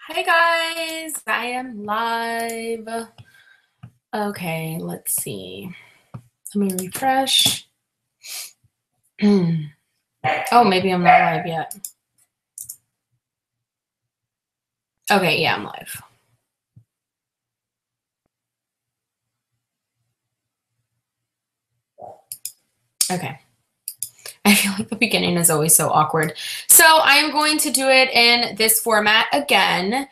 Hi guys, I am live. Okay, let's see. Let me refresh. Oh, maybe I'm not live yet. Okay, yeah, I'm live. Okay. I feel like the beginning is always so awkward. So I am going to do it in this format again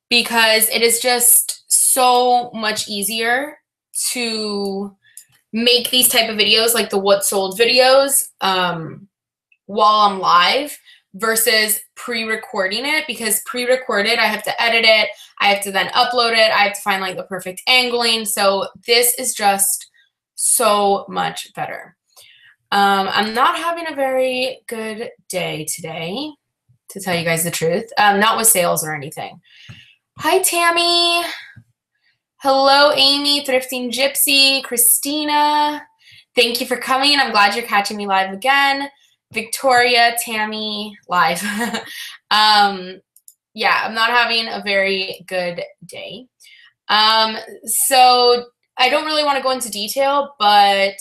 because it is just so much easier to make these type of videos, like the what sold videos, while I'm live versus pre-recording it, because pre-recorded I have to edit it, I have to then upload it, I have to find like the perfect angling. So this is just so much better. I'm not having a very good day today, to tell you guys the truth. Not with sales or anything. Hi, Tammy. Hello, Amy, Thrifting Gypsy, Christina. Thank you for coming. I'm glad you're catching me live again. Victoria, Tammy, live. Yeah, I'm not having a very good day. So I don't really want to go into detail, but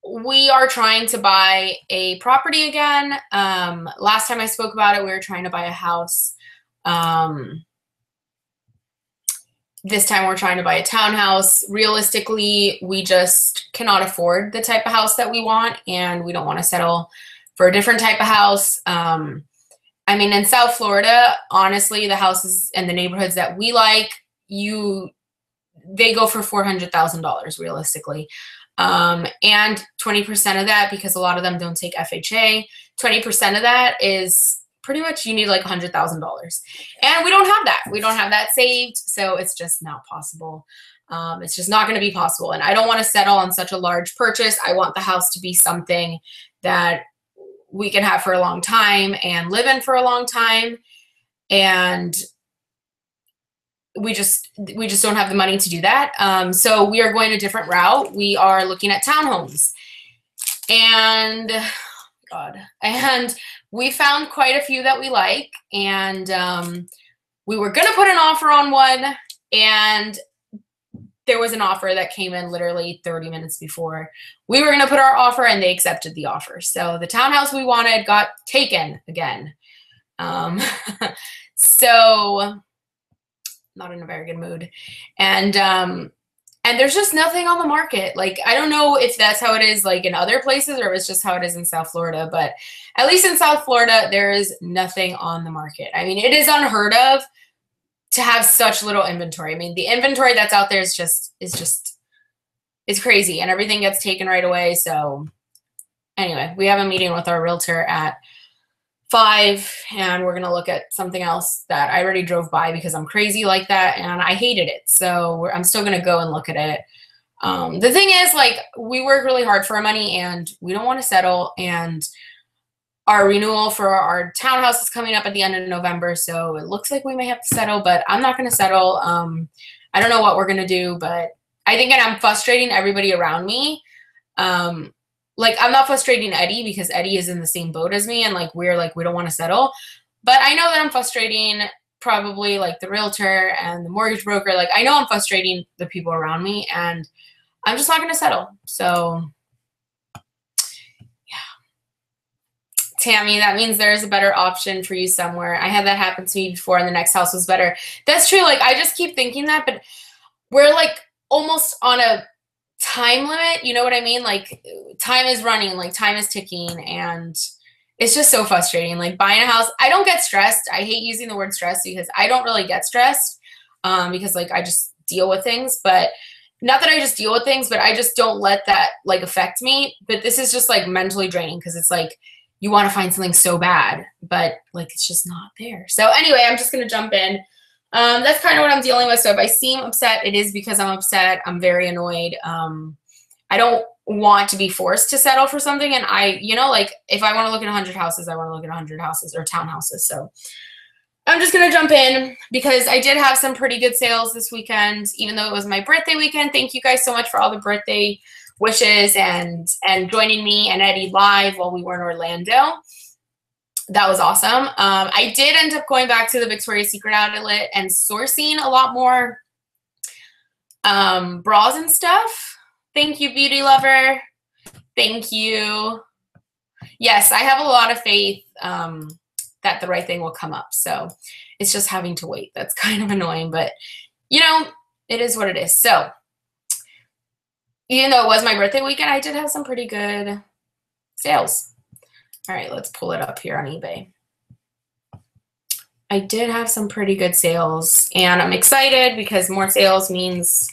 we are trying to buy a property again. Last time I spoke about it, we were trying to buy a house. This time we're trying to buy a townhouse. Realistically, we just cannot afford the type of house that we want, and we don't want to settle for a different type of house. I mean, in South Florida, honestly, the houses and the neighborhoods that we like, they go for $400,000 realistically. And 20% of that, because a lot of them don't take FHA, 20% of that is pretty much you need like $100,000. And we don't have that. We don't have that saved. So it's just not possible. It's just not going to be possible. And I don't want to settle on such a large purchase. I want the house to be something that we can have for a long time and live in for a long time. And we just don't have the money to do that. So we are going a different route. We are looking at townhomes. And we found quite a few that we like, and we were going to put an offer on one, and there was an offer that came in literally 30 minutes before we were going to put our offer, and they accepted the offer. So the townhouse we wanted got taken again. So not in a very good mood. And there's just nothing on the market. Like, I don't know if that's how it is like in other places or if it's just how it is in South Florida, but at least in South Florida, there is nothing on the market. I mean, it is unheard of to have such little inventory. I mean, the inventory that's out there is it's crazy, and everything gets taken right away. So anyway, we have a meeting with our realtor at 5, and we're going to look at something else that I already drove by because I'm crazy like that and I hated it. So I'm still going to go and look at it. The thing is, like, we work really hard for our money and we don't want to settle, and our renewal for our townhouse is coming up at the end of November. So it looks like we may have to settle, but I'm not going to settle. I don't know what we're going to do, but I think I'm frustrating everybody around me. Like, I'm not frustrating Eddie because Eddie is in the same boat as me, and like we don't want to settle. But I know that I'm frustrating probably like the realtor and the mortgage broker. Like, I know I'm frustrating the people around me, and I'm just not going to settle. So yeah. Tammy, that means there's a better option for you somewhere. I had that happen to me before, and the next house was better. That's true. Like, I just keep thinking that, but we're like almost on a time limit, you know what I mean? Like, time is running, like time is ticking, and it's just so frustrating. Like, buying a house, I don't get stressed. I hate using the word stress because I don't really get stressed, because like I just deal with things. But not that I just deal with things, but I just don't let that like affect me. But this is just like mentally draining because it's like you want to find something so bad, but like it's just not there. So anyway, I'm just gonna jump in. That's kind of what I'm dealing with. So if I seem upset, it is because I'm upset. I'm very annoyed. I don't want to be forced to settle for something. And like, if I want to look at 100 houses, I want to look at 100 houses or townhouses. So I'm just going to jump in because I did have some pretty good sales this weekend, even though it was my birthday weekend. Thank you guys so much for all the birthday wishes and joining me and Eddie live while we were in Orlando. that was awesome. I did end up going back to the Victoria's Secret outlet and sourcing a lot more bras and stuff. Thank you, beauty lover. Thank you. Yes, I have a lot of faith that the right thing will come up. So it's just having to wait. That's kind of annoying, but you know, it is what it is. So even though it was my birthday weekend, I did have some pretty good sales. All right, let's pull it up here on eBay. I did have some pretty good sales, and I'm excited because more sales means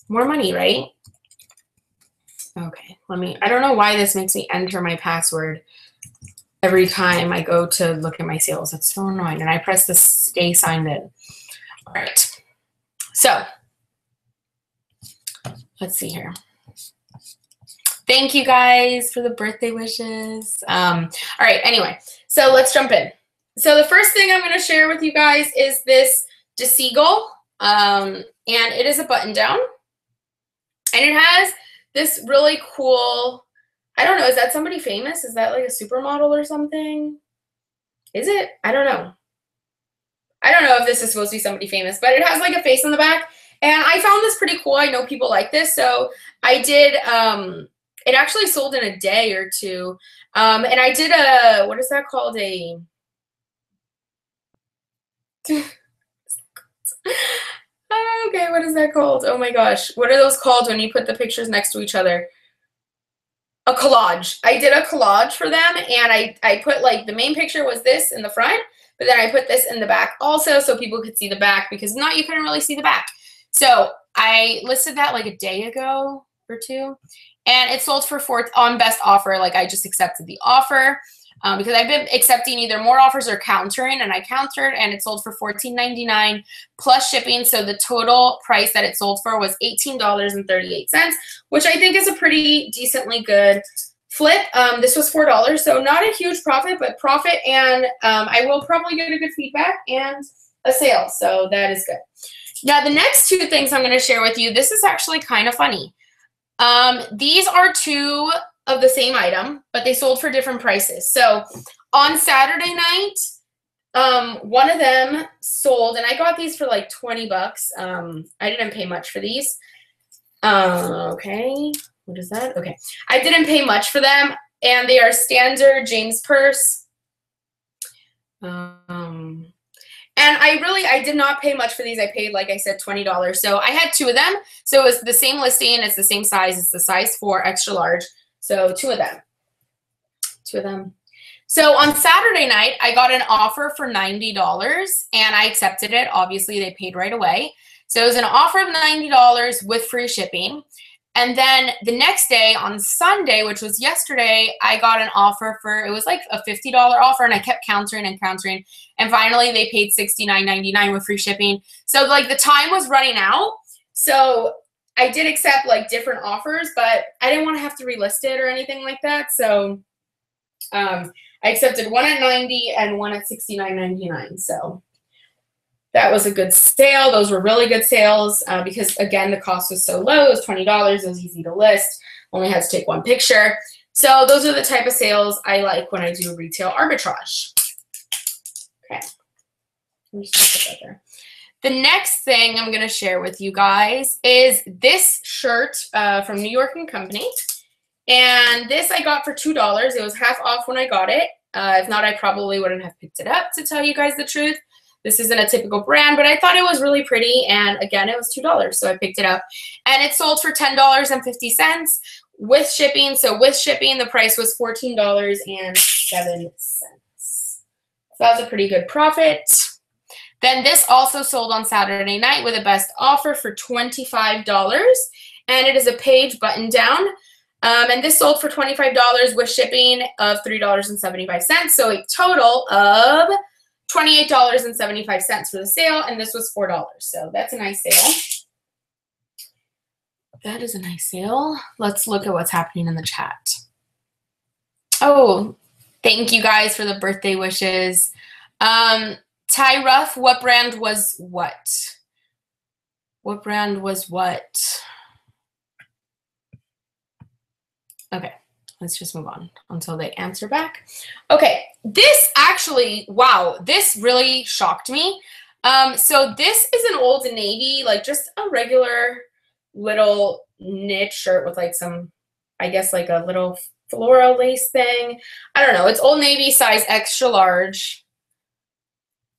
more money, right? Okay, I don't know why this makes me enter my password every time I go to look at my sales. It's so annoying, and I press the stay signed in. All right, so let's see here. Thank you guys for the birthday wishes. All right, anyway, so let's jump in. So the first thing I'm going to share with you guys is this Seagull, and it is a button down, and it has this really cool, I don't know, is that somebody famous? Is that like a supermodel or something? Is it? I don't know. I don't know if this is supposed to be somebody famous, but it has like a face on the back, and I found this pretty cool. I know people like this, so I did, it actually sold in a day or two, and I did a, what is that called, a, okay, what is that called? Oh my gosh, what are those called when you put the pictures next to each other? A collage. I did a collage for them, and I put, like, the main picture was this in the front, but then I put this in the back also so people could see the back, because not, you couldn't really see the back. So I listed that like a day ago or two, and it sold for on best offer. Like, I just accepted the offer because I've been accepting either more offers or countering, and I countered, and it sold for $14.99 plus shipping. So the total price that it sold for was $18.38, which I think is a pretty decently good flip. This was $4, so not a huge profit, but profit, and I will probably get a good feedback and a sale, so that is good. Now, the next two things I'm going to share with you, this is actually kind of funny. These are two of the same item, but they sold for different prices. So on Saturday night, one of them sold, and I got these for like 20 bucks. I didn't pay much for these. Okay, what is that? Okay, I didn't pay much for them, and they are standard James purse. And I did not pay much for these. I paid, like I said, $20. So I had two of them. So it was the same listing. It's the same size. It's the size 4 extra large. So two of them. So on Saturday night, I got an offer for $90, and I accepted it. Obviously, they paid right away. So it was an offer of $90 with free shipping. And then the next day, on Sunday, which was yesterday, I got an offer for, it was like a $50 offer, and I kept countering and countering. And finally, they paid $69.99 with free shipping. So, like, the time was running out. So I did accept, like, different offers, but I didn't want to have to relist it or anything like that. So I accepted one at $90 and one at $69.99. So that was a good sale. Those were really good sales because, again, the cost was so low. It was $20. It was easy to list. Only had to take one picture. So those are the type of sales I like when I do retail arbitrage. Okay. Let me just put that there. The next thing I'm going to share with you guys is this shirt from New York & Company. And this I got for $2. It was half off when I got it. If not, I probably wouldn't have picked it up, to tell you guys the truth. This isn't a typical brand, but I thought it was really pretty. And again, it was $2, so I picked it up. And it sold for $10.50 with shipping. So with shipping, the price was $14.07. So that was a pretty good profit. Then this also sold on Saturday night with a best offer for $25. And it is a page button down. And this sold for $25 with shipping of $3.75. So a total of $28.75 for the sale, and this was $4. So that's a nice sale. That is a nice sale. Let's look at what's happening in the chat. Oh, thank you guys for the birthday wishes. Ty Ruff, what brand was what? What brand was what? Okay, let's just move on until they answer back. Okay, this actually, wow, this really shocked me. So this is an Old Navy, like just a regular little knit shirt with like some, I guess like a little floral lace thing. I don't know. It's Old Navy, size extra large.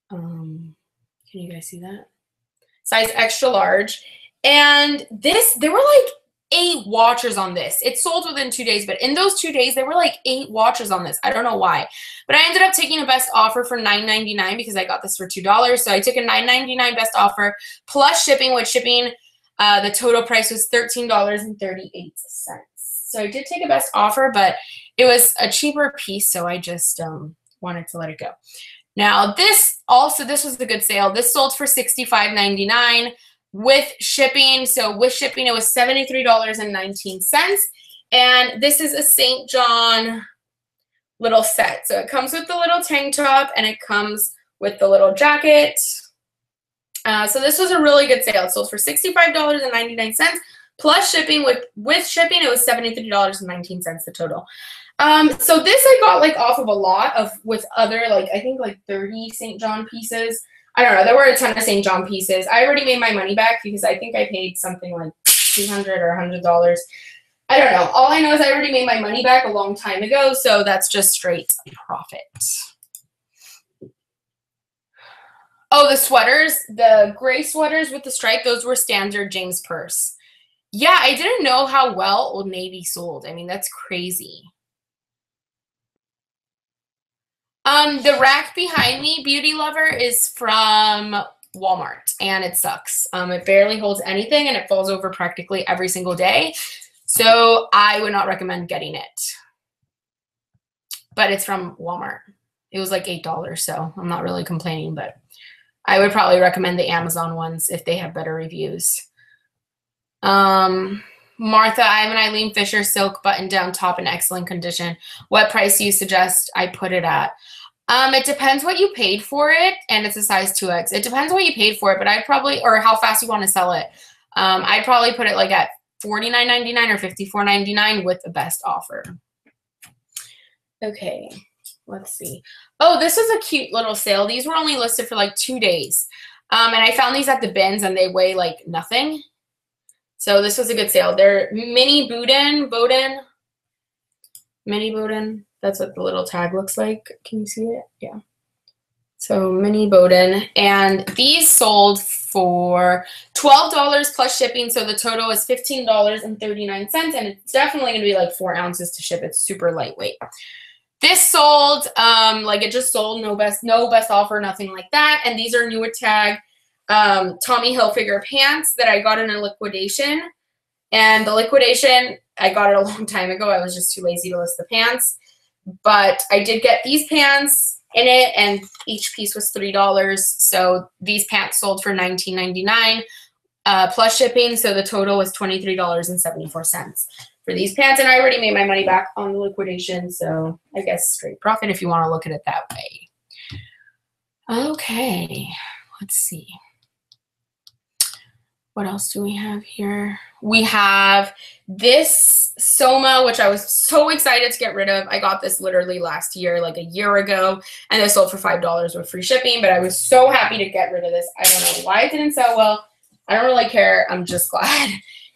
Can you guys see that? Size extra large. And this, there were like 8 watchers on this. It sold within 2 days, but in those 2 days, there were like 8 watchers on this. I don't know why. But I ended up taking a best offer for $9.99 because I got this for $2. So I took a $9.99 best offer plus shipping, which shipping, the total price was $13.38. So I did take a best offer, but it was a cheaper piece, so I just wanted to let it go. Now this was a good sale. This sold for $65.99 with shipping. So with shipping, it was $73.19. And this is a St. John little set. So it comes with the little tank top and it comes with the little jacket. So this was a really good sale. It sold for $65.99 plus shipping. With shipping, it was $73.19 the total. So this I got like off of a lot of with other like I think like 30 St. John pieces. I don't know. There were a ton of St. John pieces. I already made my money back because I think I paid something like $200 or $100. I don't know. All I know is I already made my money back a long time ago, so that's just straight profit. Oh, the sweaters, the gray sweaters with the stripe, those were standard James Purse. Yeah, I didn't know how well Old Navy sold. I mean, that's crazy. The rack behind me, Beauty Lover, is from Walmart, and it sucks. It barely holds anything, and it falls over practically every single day. So I would not recommend getting it. But it's from Walmart. It was like $8, so I'm not really complaining, but I would probably recommend the Amazon ones if they have better reviews. Martha, I have an Eileen Fisher silk button-down top in excellent condition. What price do you suggest I put it at? It depends what you paid for it, and it's a size 2X. It depends what you paid for it, but I'd probably, or how fast you want to sell it. I'd probably put it like at $49.99 or $54.99 with the best offer. Okay, let's see. Oh, this is a cute little sale. These were only listed for like 2 days. And I found these at the bins, and they weigh like nothing. So this was a good sale. They're mini Boudin. Mini Boudin. That's what the little tag looks like. Can you see it? Yeah. So mini Boudin. And these sold for $12 plus shipping. So the total is $15.39. And it's definitely going to be like 4 ounces to ship. It's super lightweight. This sold, like it just sold, no best offer, nothing like that. And these are new tag Tommy Hilfiger pants that I got in a liquidation. And the liquidation, I got it a long time ago. I was just too lazy to list the pants. But I did get these pants in it, and each piece was $3. So these pants sold for $19.99 plus shipping. So the total was $23.74 for these pants. And I already made my money back on the liquidation. So I guess straight profit if you want to look at it that way. Okay, let's see. What else do we have here? We have this Soma, which I was so excited to get rid of. I got this literally last year, like a year ago, and it sold for $5 with free shipping, but I was so happy to get rid of this. I don't know why it didn't sell well. I don't really care. I'm just glad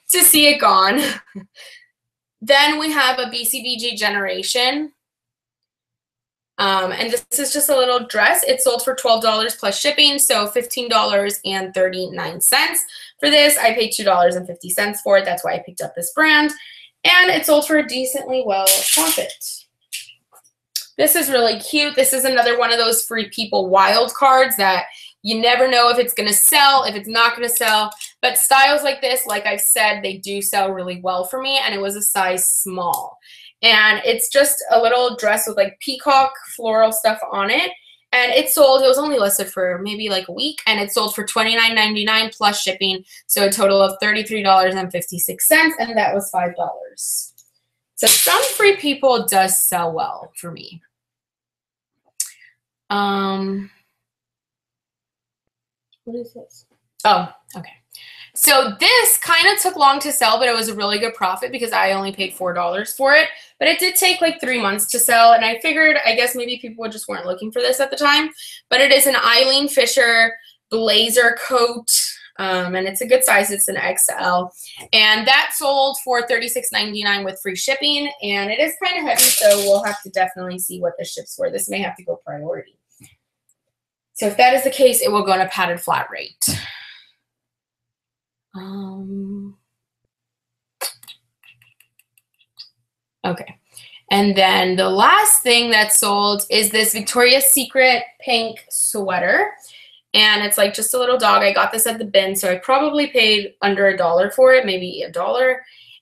to see it gone. Then we have a BCBG Generation. And this is just a little dress. It sold for $12 plus shipping, so $15.39 for this. I paid $2.50 for it. That's why I picked up this brand. And it sold for a decently well profit. This is really cute. This is another one of those Free People wild cards that you never know if it's going to sell, if it's not going to sell. But styles like this, like I've said, they do sell really well for me. And it was a size small. And it's just a little dress with like peacock floral stuff on it. And it sold, it was only listed for maybe like a week. And it sold for $29.99 plus shipping. So a total of $33.56. And that was $5. So some Free People does sell well for me. What is this? Oh, okay. So this kind of took long to sell, but it was a really good profit because I only paid $4 for it. But it did take like 3 months to sell, and I figured, I guess maybe people just weren't looking for this at the time. But it is an Eileen Fisher blazer coat, and it's a good size. It's an XL, and that sold for $36.99 with free shipping, and it is kind of heavy, so we'll have to definitely see what the ships for. This may have to go priority. So if that is the case, it will go on a padded flat rate. Okay. And then the last thing that sold is this Victoria's Secret pink sweater. And it's like just a little dog. I got this at the bin, so I probably paid under $1 for it, maybe $1.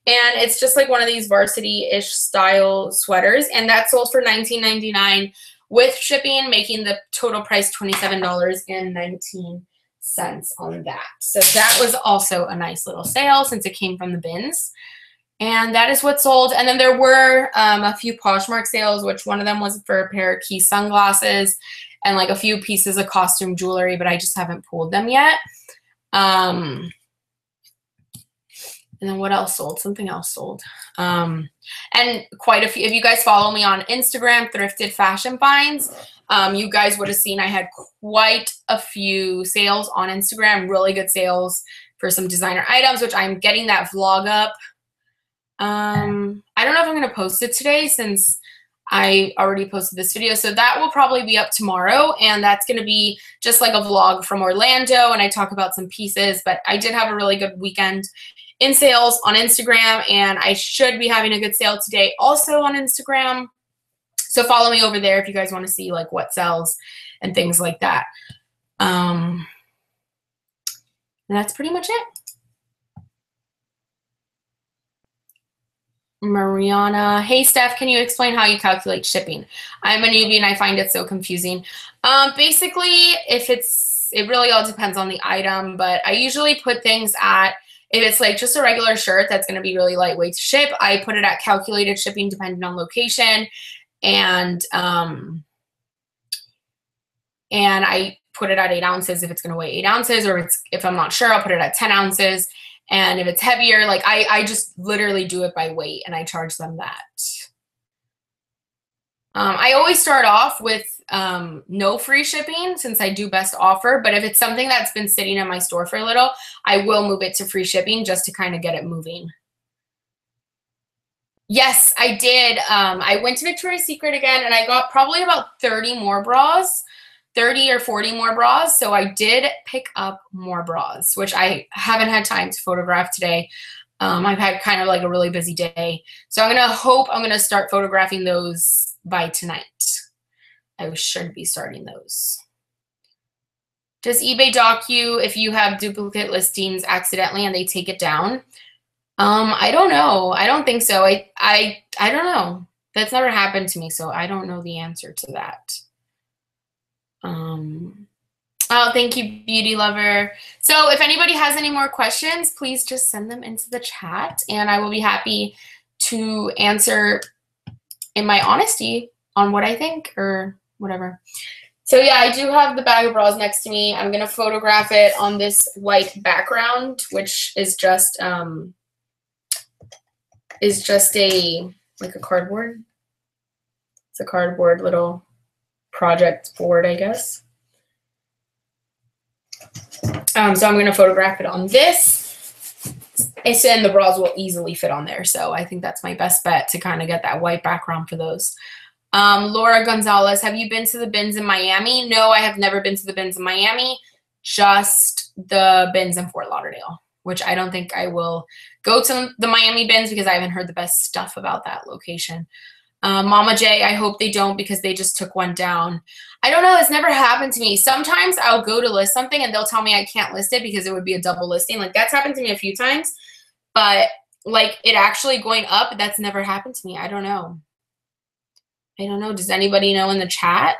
And it's just like one of these varsity-ish style sweaters. And that sold for $19.99 with shipping, making the total price $27.19 on that. So that was also a nice little sale since it came from the bins. And that is what sold. And then there were a few Poshmark sales, which one of them was for a pair of Key sunglasses and like a few pieces of costume jewelry, but I just haven't pulled them yet. And then what else sold? Something else sold. And quite a few. If you guys follow me on Instagram, Thrifted Fashion Finds, you guys would have seen I had quite a few sales on Instagram, really good sales for some designer items, which I'm getting that vlog up. I don't know if I'm going to post it today since I already posted this video. So that will probably be up tomorrow. And that's going to be just like a vlog from Orlando. And I talk about some pieces, but I did have a really good weekend in sales on Instagram. And I should be having a good sale today also on Instagram. So follow me over there if you guys want to see like what sells and things like that. And that's pretty much it. Mariana, hey Steph, can you explain how you calculate shipping? I'm a newbie and I find it so confusing. Basically, it really all depends on the item, but I usually put things at, if it's like just a regular shirt that's going to be really lightweight to ship, I put it at calculated shipping depending on location, and I put it at 8 ounces if it's going to weigh 8 ounces, or if I'm not sure, I'll put it at 10 ounces. And if it's heavier, like I just literally do it by weight and I charge them that. I always start off with no free shipping since I do best offer. But if it's something that's been sitting in my store for a little, I will move it to free shipping just to kind of get it moving. Yes, I did. I went to Victoria's Secret again and I got probably about 30 more bras. 30 or 40 more bras. So I did pick up more bras, which I haven't had time to photograph today. I've had kind of like a really busy day. So I'm going to start photographing those by tonight. I should be starting those. Does eBay dock you if you have duplicate listings accidentally and they take it down? I don't know. I don't think so. I don't know. That's never happened to me, so I don't know the answer to that. Oh, thank you, beauty lover. So if anybody has any more questions, please just send them into the chat and I will be happy to answer in my honesty on what I think or whatever. So yeah, I do have the bag of bras next to me. I'm going to photograph it on this white background, which is just a like a cardboard. It's a cardboard little project board, I guess. So I'm going to photograph it on this, and the bras will easily fit on there. So I think that's my best bet to kind of get that white background for those. Laura Gonzalez, have you been to the bins in Miami? No, I have never been to the bins in Miami, just the bins in Fort Lauderdale, which I don't think I will go to the Miami bins because I haven't heard the best stuff about that location. Mama J, I hope they don't because they just took one down. I don't know. It's never happened to me. Sometimes I'll go to list something and they'll tell me I can't list it because it would be a double listing. Like that's happened to me a few times, but like it actually going up, that's never happened to me. I don't know. I don't know. Does anybody know in the chat?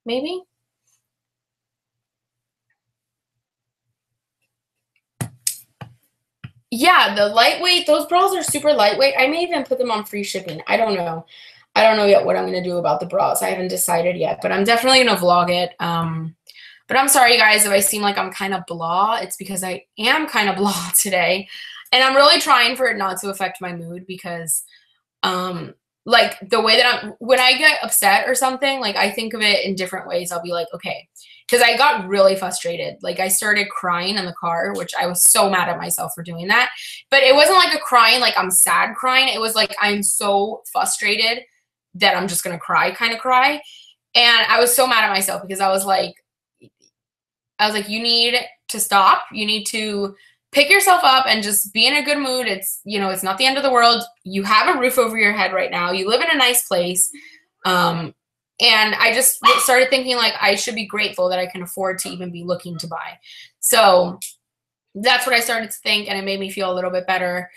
Maybe? Yeah, the lightweight, those bras are super lightweight. I may even put them on free shipping. I don't know. I don't know yet what I'm going to do about the bras. I haven't decided yet, but I'm definitely going to vlog it But I'm sorry, guys, if I seem like I'm kind of blah. It's because I am kind of blah today. And I'm really trying for it not to affect my mood because, like, the way that when I get upset or something, like, I think of it in different ways. I'll be like, okay, because I got really frustrated. Like, I started crying in the car, which I was so mad at myself for doing that. But it wasn't like a crying, like I'm sad crying. It was like I'm so frustrated that I'm just going to cry kind of cry. And I was so mad at myself because I was like, you need to stop. You need to pick yourself up and just be in a good mood. It's, you know, it's not the end of the world. You have a roof over your head right now. You live in a nice place. And I just started thinking like I should be grateful that I can afford to even be looking to buy. So that's what I started to think, and it made me feel a little bit better.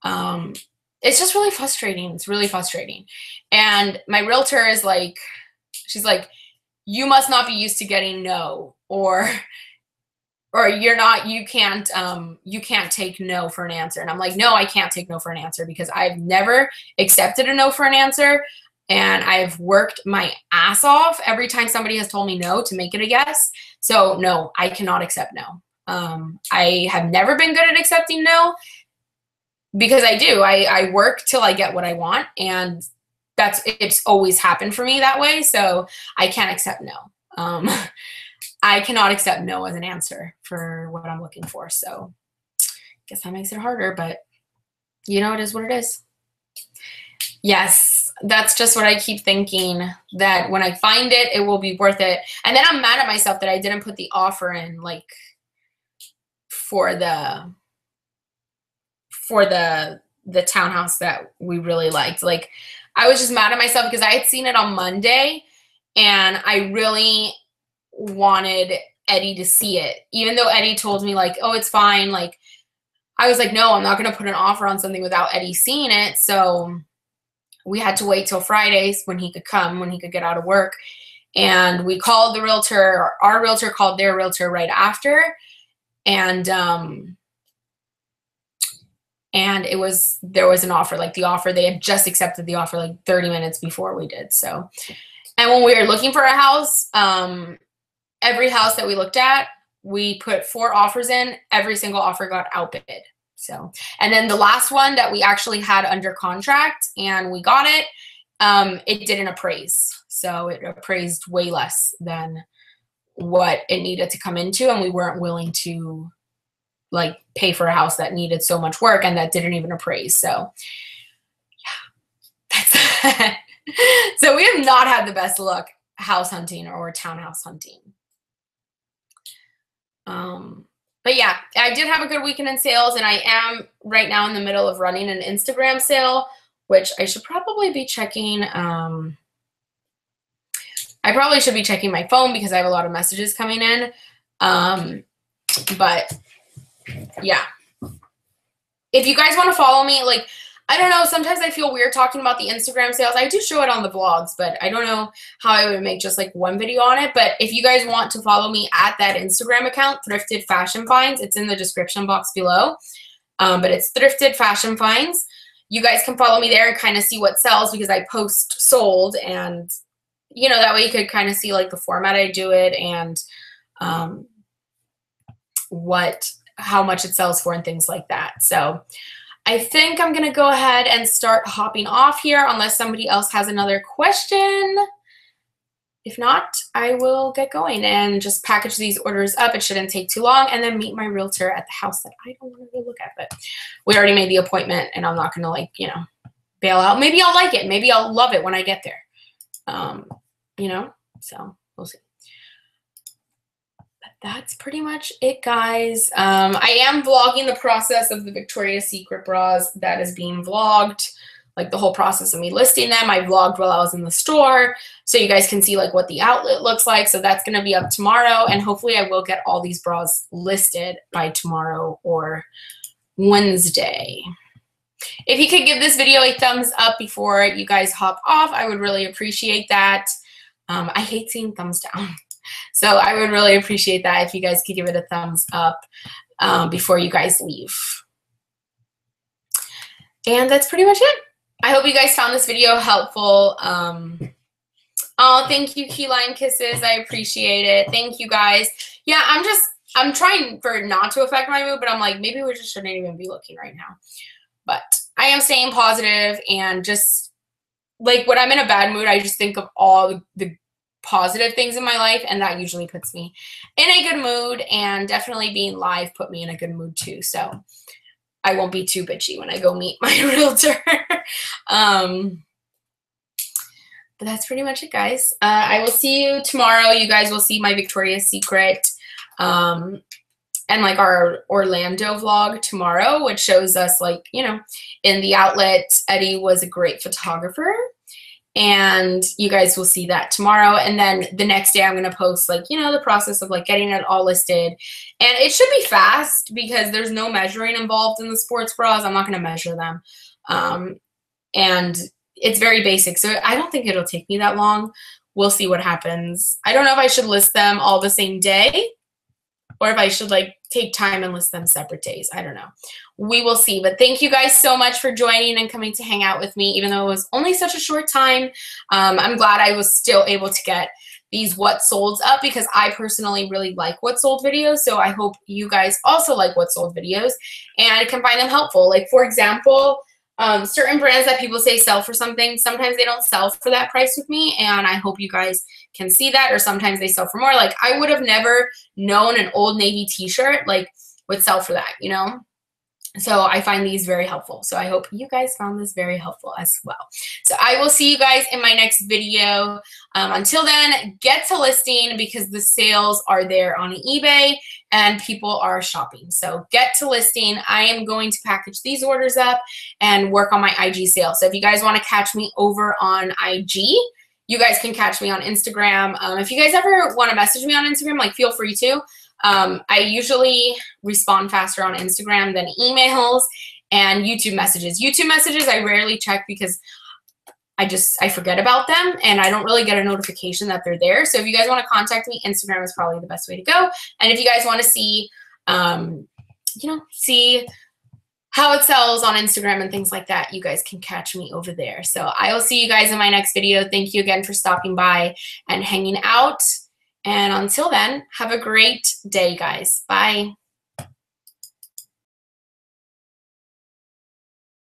It's just really frustrating. It's really frustrating. And my realtor is like, she's like, you must not be used to getting no, or you can't take no for an answer. And I'm like, no, I can't take no for an answer because I've never accepted a no for an answer. And I've worked my ass off every time somebody has told me no to make it a yes. So no, I cannot accept no. I have never been good at accepting no because I work till I get what I want, and it's always happened for me that way. So I can't accept no. I cannot accept no as an answer for what I'm looking for. So I guess that makes it harder, but you know, it is what it is. Yes, that's just what I keep thinking, that when I find it, it will be worth it. And then I'm mad at myself that I didn't put the offer in, like, for the townhouse that we really liked. Like, I was just mad at myself because I had seen it on Monday and I really wanted Eddie to see it, even though Eddie told me like, oh, it's fine. Like, I was like, no, I'm not going to put an offer on something without Eddie seeing it. So we had to wait till Fridays when he could come, when he could get out of work. And we called the realtor. Our realtor called their realtor right after. And there was an offer, like the offer, they had just accepted the offer like 30 minutes before we did. So, and when we were looking for a house, every house that we looked at, we put 4 offers in. Every single offer got outbid. So, and then the last one that we actually had under contract and we got it, it didn't appraise. So it appraised way less than what it needed to come into. And we weren't willing to like pay for a house that needed so much work and that didn't even appraise. So yeah, that's that. So we have not had the best luck house hunting or townhouse hunting. But yeah, I did have a good weekend in sales, and I am right now in the middle of running an Instagram sale, which I should probably be checking. I probably should be checking my phone because I have a lot of messages coming in. But yeah, if you guys want to follow me, like, I don't know, sometimes I feel weird talking about the Instagram sales. I do show it on the vlogs, but I don't know how I would make just like one video on it. But if you guys want to follow me at that Instagram account, Thrifted Fashion Finds, it's in the description box below. But it's Thrifted Fashion Finds. You guys can follow me there and kind of see what sells because I post sold, and you know, that way you could kind of see like the format I do it and how much it sells for and things like that. So I think I'm going to go ahead and start hopping off here unless somebody else has another question. If not, I will get going and just package these orders up. It shouldn't take too long, and then meet my realtor at the house that I don't want to go look at. But we already made the appointment, and I'm not going to, like, you know, bail out. Maybe I'll like it. Maybe I'll love it when I get there. You know, so we'll see. That's pretty much it, guys. I am vlogging the process of the Victoria's Secret bras. That is being vlogged, like the whole process of me listing them. I vlogged while I was in the store, so you guys can see like what the outlet looks like. So that's going to be up tomorrow, and hopefully I will get all these bras listed by tomorrow or Wednesday. If you could give this video a thumbs up before you guys hop off, I would really appreciate that. I hate seeing thumbs down. So I would really appreciate that if you guys could give it a thumbs up before you guys leave. And that's pretty much it. I hope you guys found this video helpful. Oh, thank you, key lime kisses. I appreciate it. Thank you, guys. Yeah, I'm trying for it not to affect my mood, but I'm like, maybe we just shouldn't even be looking right now. But I am staying positive, and just like when I'm in a bad mood, I just think of all the positive things in my life, and that usually puts me in a good mood. And definitely being live put me in a good mood too. So I won't be too bitchy when I go meet my realtor. But that's pretty much it, guys. I will see you tomorrow. You guys will see my Victoria's Secret and like our Orlando vlog tomorrow, which shows us like, you know, in the outlet. Eddie was a great photographer, and you guys will see that tomorrow. And then the next day I'm going to post like, you know, the process of like getting it all listed. And it should be fast because there's no measuring involved in the sports bras. I'm not going to measure them. And it's very basic, so I don't think it'll take me that long. We'll see what happens. I don't know if I should list them all the same day or if I should like take time and list them separate days. I don't know. We will see. But thank you guys so much for joining and coming to hang out with me, even though it was only such a short time. I'm glad I was still able to get these what solds up because I personally really like what sold videos. So I hope you guys also like what sold videos and I can find them helpful. Like for example, certain brands that people say sell for something, sometimes they don't sell for that price with me, and I hope you guys can see that, or sometimes they sell for more. Like I would have never known an Old Navy t-shirt like would sell for that, you know? So I find these very helpful. So I hope you guys found this very helpful as well. So I will see you guys in my next video. Until then, get to listing because the sales are there on eBay and people are shopping. So get to listing. I am going to package these orders up and work on my IG sale. So if you guys want to catch me over on IG, you guys can catch me on Instagram. If you guys ever want to message me on Instagram, like feel free to. I usually respond faster on Instagram than emails and YouTube messages. YouTube messages I rarely check because I forget about them and I don't really get a notification that they're there. So if you guys want to contact me, Instagram is probably the best way to go. And if you guys want to see, you know, see how it sells on Instagram and things like that, you guys can catch me over there. So I will see you guys in my next video. Thank you again for stopping by and hanging out. And until then, have a great day, guys. Bye.